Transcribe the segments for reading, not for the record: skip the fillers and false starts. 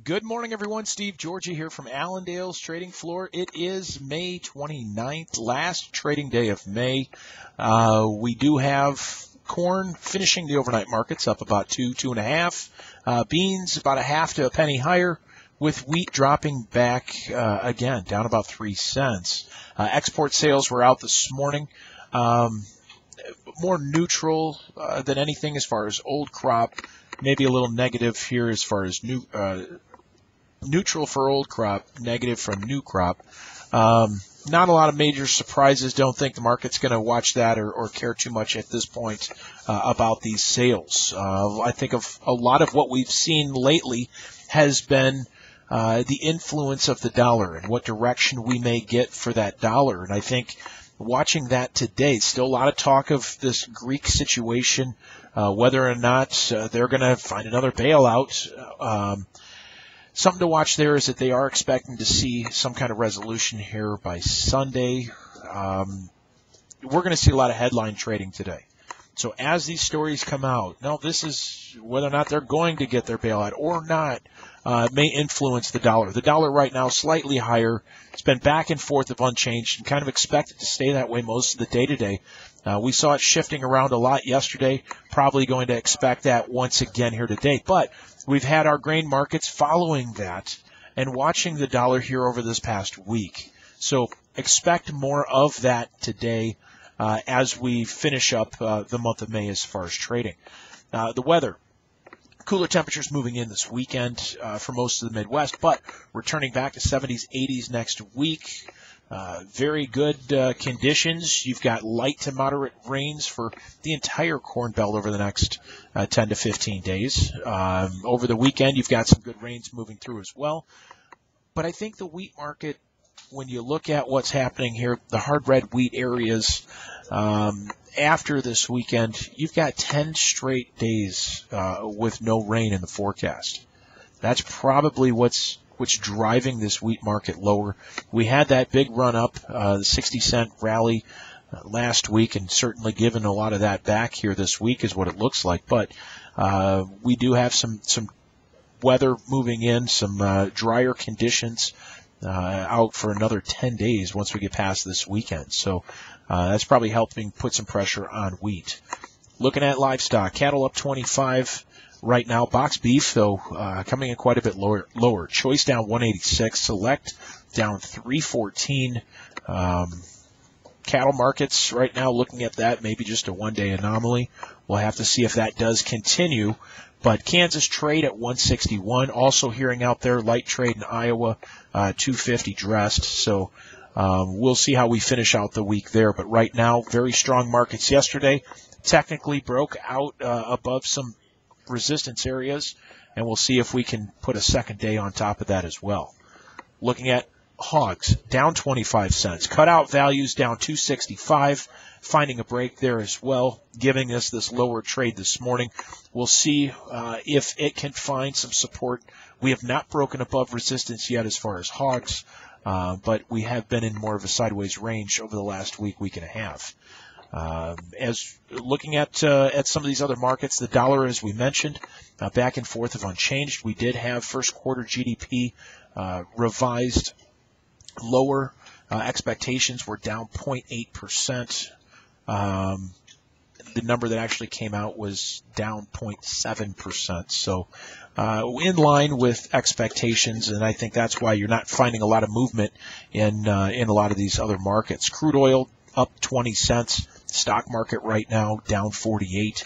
Good morning, everyone. Steve Georgie here from Allendale's trading floor. It is May 29th, last trading day of May. We do have corn finishing the overnight markets up about 2.5. Beans about a half to a penny higher, with wheat dropping back again, down about 3 cents. Export sales were out this morning. More neutral than anything as far as old crop. Maybe a little negative here as far as neutral for old crop, negative from new crop. Not a lot of major surprises. Don't think the market's going to watch that or care too much at this point about these sales. I think of a lot of what we've seen lately has been the influence of the dollar and what direction we may get for that dollar. And I think watching that today, still a lot of talk of this Greek situation, whether or not they're going to find another bailout. Something to watch there is that they are expecting to see some kind of resolution here by Sunday. We're going to see a lot of headline trading today. So as these stories come out, now this is whether or not they're going to get their bailout or not, may influence the dollar. The dollar right now slightly higher. It's been back and forth of unchanged and kind of expected to stay that way most of the day today. We saw it shifting around a lot yesterday. Probably going to expect that once again here today. But we've had our grain markets following that and watching the dollar here over this past week. So expect more of that today as we finish up the month of May as far as trading. The weather. Cooler temperatures moving in this weekend for most of the Midwest, but returning back to 70s, 80s next week. Very good conditions. You've got light to moderate rains for the entire Corn Belt over the next 10 to 15 days. Over the weekend, you've got some good rains moving through as well. But I think the wheat market, when you look at what's happening here, the hard red wheat areas, after this weekend, you've got 10 straight days with no rain in the forecast. That's probably what's driving this wheat market lower. We had that big run up, the 60-cent rally last week, and certainly given a lot of that back here this week is what it looks like. But we do have some weather moving in, some drier conditions out for another 10 days once we get past this weekend. So that's probably helping put some pressure on wheat. Looking at livestock, cattle up 25 right now. Box beef, though, coming in quite a bit lower. Choice down 186. Select down 314. Cattle markets right now, looking at that, maybe just a one-day anomaly. We'll have to see if that does continue. But Kansas trade at 161. Also hearing out there, light trade in Iowa, 250 dressed. So we'll see how we finish out the week there. But right now, very strong markets yesterday. Technically broke out above some resistance areas, and we'll see if we can put a second day on top of that as well. Looking at hogs, down 25 cents. Cutout values down 265, finding a break there as well, giving us this lower trade this morning. We'll see if it can find some support. We have not broken above resistance yet as far as hogs, but we have been in more of a sideways range over the last week and a half. As looking at some of these other markets, the dollar, as we mentioned, back and forth of unchanged. We did have first quarter GDP revised lower. Expectations were down 0.8%. The number that actually came out was down 0.7%. So in line with expectations, and I think that's why you're not finding a lot of movement in a lot of these other markets. Crude oil up 20 cents. Stock market right now down 48.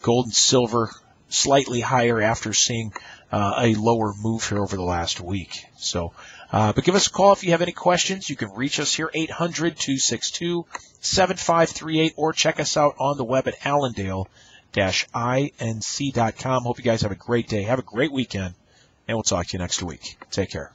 Gold and silver slightly higher after seeing a lower move here over the last week. So, but give us a call if you have any questions. You can reach us here, 800-262-7538, or check us out on the web at allendale-inc.com. Hope you guys have a great day. Have a great weekend, and we'll talk to you next week. Take care.